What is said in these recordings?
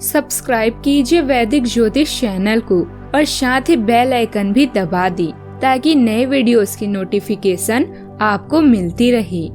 Subscribe कीजिए वैदिक ज्योतिष चैनल को और साथ ही बेल आइकन भी दबा दी ताकि नए वीडियोस की नोटिफिकेशन आपको मिलती रहे।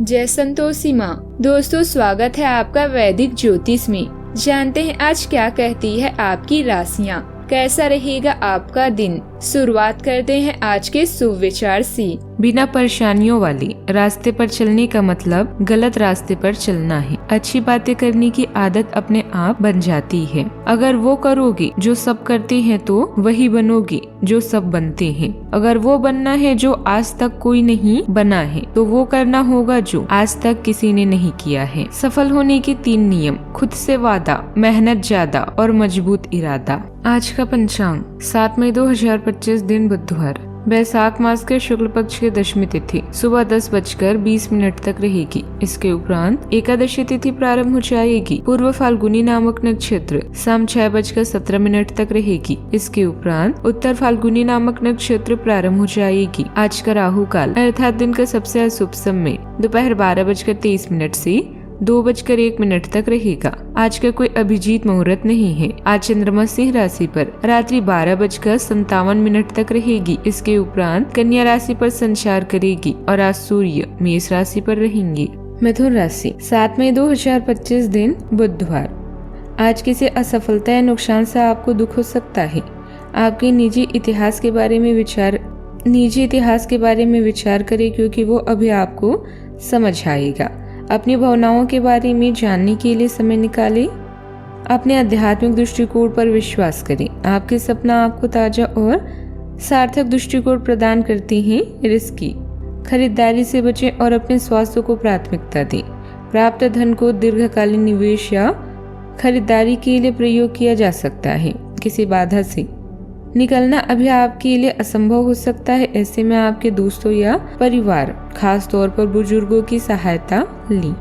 जय संतोषी माँ। दोस्तों, स्वागत है आपका वैदिक ज्योतिष में। जानते हैं आज क्या कहती है आपकी राशियाँ, कैसा रहेगा आपका दिन। शुरुआत करते हैं आज के शुभ विचार से। बिना परेशानियों वाली रास्ते पर चलने का मतलब गलत रास्ते पर चलना है। अच्छी बातें करने की आदत अपने आप बन जाती है। अगर वो करोगे जो सब करते हैं तो वही बनोगे जो सब बनते हैं। अगर वो बनना है जो आज तक कोई नहीं बना है तो वो करना होगा जो आज तक किसी ने नहीं किया है। सफल होने के 3 नियम: खुद से वादा, मेहनत ज्यादा और मजबूत इरादा। आज का पंचांग 7 मई 2025, दिन बुधवार। बैसाख मास के शुक्ल पक्ष की दशमी तिथि सुबह 10:20 तक रहेगी। इसके उपरांत एकादशी तिथि प्रारंभ हो जाएगी। पूर्व फाल्गुनी नामक नक्षत्र शाम 6:17 तक रहेगी। इसके उपरांत उत्तर फाल्गुनी नामक नक्षत्र प्रारंभ हो जाएगी। आज का राहु काल अर्थात दिन का सबसे अशुभ समय दोपहर 12:23 से 2:01 तक रहेगा। आज का कोई अभिजीत मुहूर्त नहीं है। आज चंद्रमा सिंह राशि पर रात्रि 12:57 तक रहेगी। इसके उपरांत कन्या राशि पर संचार करेगी और आज सूर्य मेष राशि पर रहेंगे। मिथुन राशि 7 मई 2025, दिन बुधवार। आज किसी असफलता या नुकसान से आपको दुख हो सकता है। आपके निजी इतिहास के बारे में विचार करें क्योंकि वो अभी आपको समझ आएगा। अपनी भावनाओं के बारे में जानने के लिए समय निकालें। अपने आध्यात्मिक दृष्टिकोण पर विश्वास करें। आपके सपना आपको ताजा और सार्थक दृष्टिकोण प्रदान करते हैं। रिस्की खरीदारी से बचें और अपने स्वास्थ्य को प्राथमिकता दें। प्राप्त धन को दीर्घकालीन निवेश या खरीदारी के लिए प्रयोग किया जा सकता है। किसी बाधा से निकलना अभी आपके लिए असंभव हो सकता है। ऐसे में आपके दोस्तों या परिवार, खास तौर पर बुजुर्गों की सहायता ली।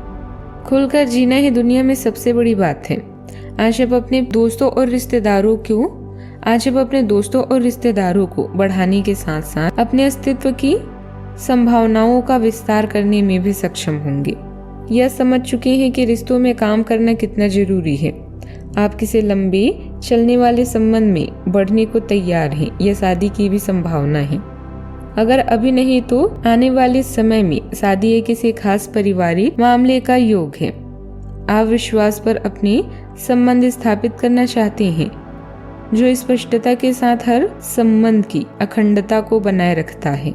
खुलकर जीना ही दुनिया में सबसे बड़ी बात है। आज आप अपने दोस्तों और रिश्तेदारों को बढ़ाने के साथ साथ अपने अस्तित्व की संभावनाओं का विस्तार करने में भी सक्षम होंगे। यह समझ चुके हैं कि रिश्तों में काम करना कितना जरूरी है। आप किसी लंबे चलने वाले संबंध में बढ़ने को तैयार हैं या शादी की भी संभावना है। अगर अभी नहीं तो आने वाले समय में शादी या किसी खास पारिवारिक मामले का योग है। आप विश्वास पर अपने संबंध स्थापित करना चाहते हैं जो स्पष्टता के साथ हर संबंध की अखंडता को बनाए रखता है।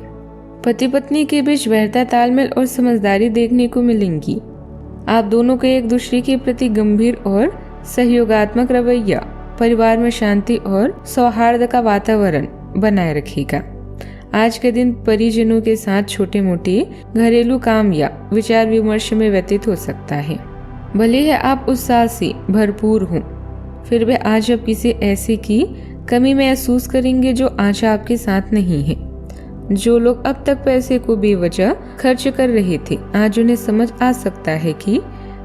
पति पत्नी के बीच बेहतर तालमेल और समझदारी देखने को मिलेंगी। आप दोनों को एक दूसरे के प्रति गंभीर और सहयोगात्मक रवैया परिवार में शांति और सौहार्द का वातावरण बनाए रखेगा। आज के दिन परिजनों के साथ छोटे मोटे घरेलू काम या विचार विमर्श में व्यतीत हो सकता है। भले ही आप उत्साह से भरपूर हों, फिर भी आज आप किसी ऐसे की कमी महसूस करेंगे जो आज आपके साथ नहीं है। जो लोग अब तक पैसे को बेवजह खर्च कर रहे थे, आज उन्हें समझ आ सकता है कि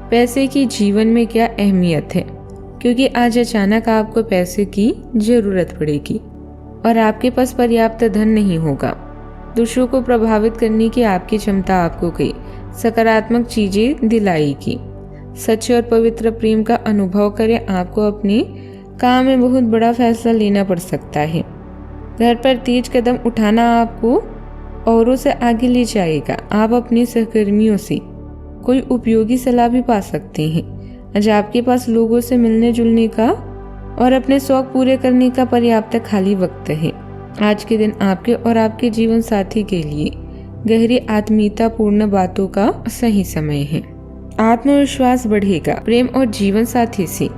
पैसे की जीवन में क्या अहमियत है, क्योंकि आज अचानक आपको पैसे की जरूरत पड़ेगी और आपके पास पर्याप्त धन नहीं होगा। दूसरों को प्रभावित करने की आपकी क्षमता आपको कई सकारात्मक चीजें दिलाएगी। सच्चे और पवित्र प्रेम का अनुभव करें। आपको अपने काम में बहुत बड़ा फैसला लेना पड़ सकता है। घर पर तेज कदम उठाना आपको औरों से आगे ले जाएगा। आप अपने सहकर्मियों से कोई उपयोगी सलाह भी पा सकते हैं। आज आपके पास लोगों से मिलने जुलने का और अपने शौक पूरे करने का पर्याप्त खाली वक्त है। आज के दिन आपके और आपके जीवन साथी के लिए गहरी आत्मीयता पूर्ण बातों का सही समय है। आत्मविश्वास बढ़ेगा। प्रेम और जीवन साथी से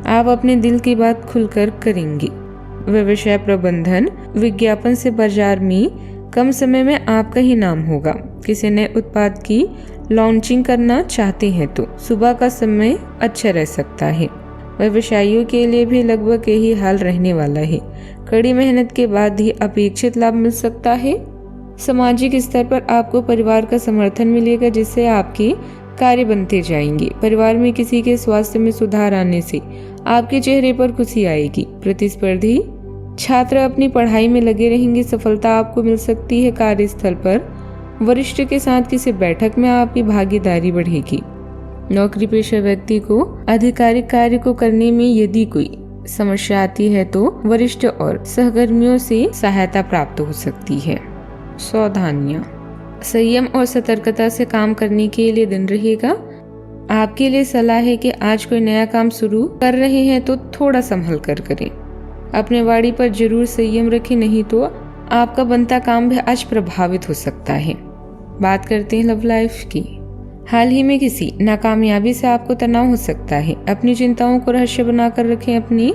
आप अपने दिल की बात खुलकर करेंगे। व्यवसाय प्रबंधन विज्ञापन से बाजार में कम समय में आपका ही नाम होगा। किसी नए उत्पाद की लॉन्चिंग करना चाहते हैं तो सुबह का समय अच्छा रह सकता है। व्यवसायियों के लिए भी लगभग यही हाल रहने वाला है। कड़ी मेहनत के बाद ही अपेक्षित लाभ मिल सकता है। सामाजिक स्तर पर आपको परिवार का समर्थन मिलेगा जिससे आपके कार्य बनते जाएंगे। परिवार में किसी के स्वास्थ्य में सुधार आने से आपके चेहरे पर खुशी आएगी। प्रतिस्पर्धी छात्र अपनी पढ़ाई में लगे रहेंगे। सफलता आपको मिल सकती है। कार्यस्थल पर वरिष्ठ के साथ किसी बैठक में आपकी भागीदारी बढ़ेगी। नौकरी पेशा व्यक्ति को आधिकारिक कार्य को करने में यदि कोई समस्या आती है तो वरिष्ठ और सहकर्मियों से सहायता प्राप्त हो सकती है। सावधानियां, संयम और सतर्कता से काम करने के लिए दिन रहेगा। आपके लिए सलाह है कि आज कोई नया काम शुरू कर रहे हैं तो थोड़ा संभल कर करें। अपने वाणी पर जरूर संयम रखें, नहीं तो आपका बनता काम भी आज प्रभावित हो सकता है। बात करते हैं लव लाइफ की। हाल ही में किसी नाकामयाबी से आपको तनाव हो सकता है। अपनी चिंताओं को रहस्य बनाकर रखें। अपनी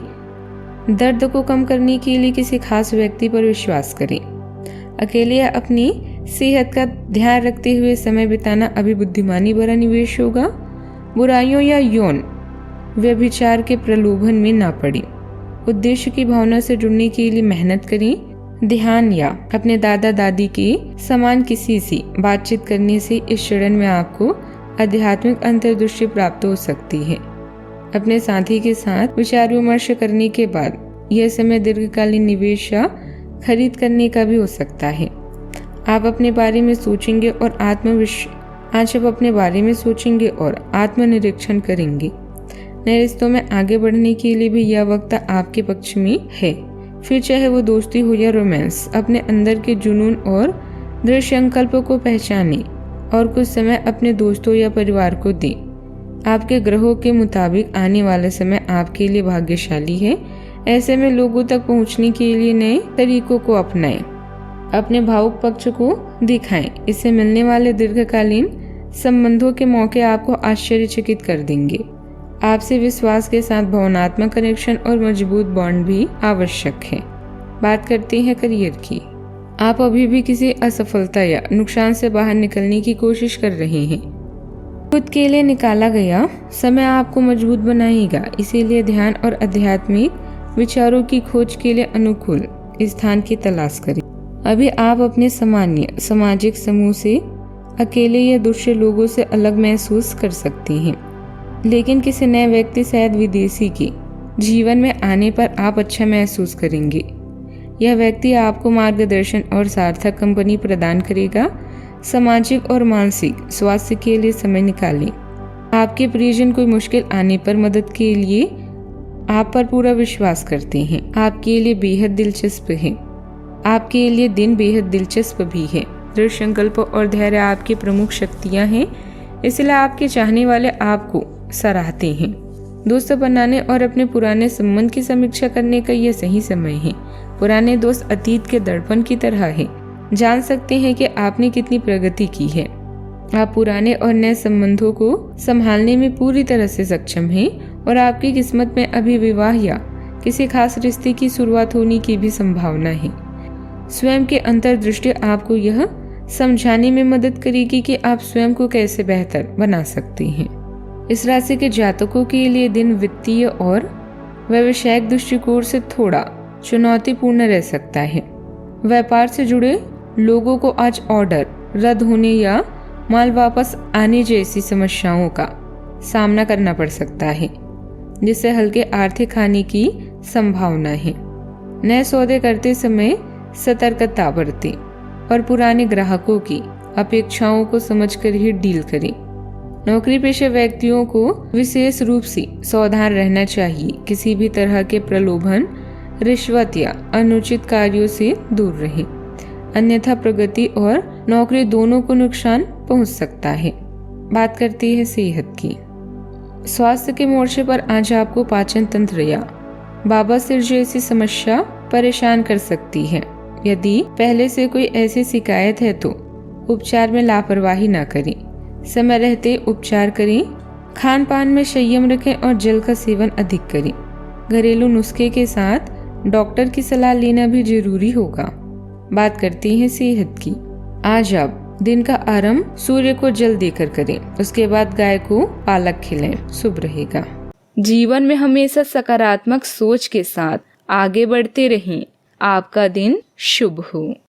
दर्द को कम करने के लिए किसी खास व्यक्ति पर विश्वास करें। अकेले या अपनी सेहत का ध्यान रखते हुए समय बिताना अभी बुद्धिमानी भरा निवेश होगा। बुराइयों या यौन व्यभिचार के प्रलोभन में ना पड़े। उद्देश्य की भावना से जुड़ने के लिए मेहनत करें। ध्यान या अपने दादा दादी के समान किसी से बातचीत करने से इस चरण में आपको आध्यात्मिक अंतर्दृष्टि प्राप्त हो सकती है। अपने साथी के साथ विचार विमर्श करने के बाद यह समय दीर्घकालीन निवेश या खरीद करने का भी हो सकता है। आप अपने बारे में सोचेंगे और आत्मनिरीक्षण करेंगे। नए रिश्तों में आगे बढ़ने के लिए भी यह वक्त आपके पक्ष में है। फिर चाहे वो दोस्ती हो या रोमांस, अपने अंदर के जुनून और दृढ़ संकल्प को पहचाने और कुछ समय अपने दोस्तों या परिवार को दें। आपके ग्रहों के मुताबिक आने वाला समय आपके लिए भाग्यशाली है। ऐसे में लोगों तक पहुंचने के लिए नए तरीकों को अपनाएं। अपने भावुक पक्ष को दिखाएं। इससे मिलने वाले दीर्घकालीन संबंधों के मौके आपको आश्चर्यचकित कर देंगे। आपसे विश्वास के साथ भावनात्मक कनेक्शन और मजबूत बॉन्ड भी आवश्यक है। बात करते हैं करियर की। आप अभी भी किसी असफलता या नुकसान से बाहर निकलने की कोशिश कर रहे हैं। खुद के लिए निकाला गया समय आपको मजबूत बनाएगा। इसीलिए ध्यान और आध्यात्मिक विचारों की खोज के लिए अनुकूल स्थान की तलाश करें। अभी आप अपने सामान्य सामाजिक समूह से अकेले या दूसरे लोगों से अलग महसूस कर सकते हैं, लेकिन किसी नए व्यक्ति शायद विदेशी के जीवन में आने पर आप अच्छा महसूस करेंगे। यह व्यक्ति आपको मार्गदर्शन और सार्थक कंपनी प्रदान करेगा। सामाजिक और मानसिक स्वास्थ्य के लिए समय निकालें। आपके परिजन कोई मुश्किल आने पर मदद के लिए आप पर पूरा विश्वास करते हैं। आपके लिए बेहद दिलचस्प है। आपके लिए दिन बेहद दिलचस्प भी है। दृढ़ संकल्प और धैर्य आपकी प्रमुख शक्तियां हैं, इसलिए आपके चाहने वाले आपको सराहते हैं। दोस्त बनाने और अपने पुराने संबंध की समीक्षा करने का यह सही समय है। पुराने दोस्त अतीत के दर्पण की तरह है, जान सकते हैं कि आपने कितनी प्रगति की है। आप पुराने और नए संबंधों को संभालने में पूरी तरह से सक्षम हैं और आपकी किस्मत में अभी विवाह या किसी खास रिश्ते की शुरुआत होने की भी संभावना है। स्वयं की अंतर्दृष्टि आपको यह समझाने में मदद करेगी कि आप स्वयं को कैसे बेहतर बना सकते हैं। इस राशि के जातकों के लिए दिन वित्तीय और व्यवसायिक दृष्टिकोण से थोड़ा चुनौतीपूर्ण रह सकता है। व्यापार से जुड़े लोगों को आज ऑर्डर रद्द होने या माल वापस आने जैसी समस्याओं का सामना करना पड़ सकता है, जिससे हल्के आर्थिक हानि की संभावना है। नए सौदे करते समय सतर्कता बरतें और पुराने ग्राहकों की अपेक्षाओं को समझकर ही डील करें। नौकरी पेशे व्यक्तियों को विशेष रूप से सावधान रहना चाहिए। किसी भी तरह के प्रलोभन, रिश्वत या अनुचित कार्यों से दूर रहें, अन्यथा प्रगति और नौकरी दोनों को नुकसान पहुंच सकता है। बात करते हैं सेहत की। स्वास्थ्य के मोर्चे पर आज आपको पाचन तंत्र या बवासीर जैसी समस्या परेशान कर सकती है। यदि पहले से कोई ऐसी शिकायत है तो उपचार में लापरवाही न करें। समय रहते उपचार करें। खान पान में संयम रखें और जल का सेवन अधिक करें। घरेलू नुस्खे के साथ डॉक्टर की सलाह लेना भी जरूरी होगा। बात करते हैं सेहत की। आज आप दिन का आरंभ सूर्य को जल देकर करें, उसके बाद गाय को पालक खिलाएं, शुभ रहेगा। जीवन में हमेशा सकारात्मक सोच के साथ आगे बढ़ते रहें। आपका दिन शुभ हो।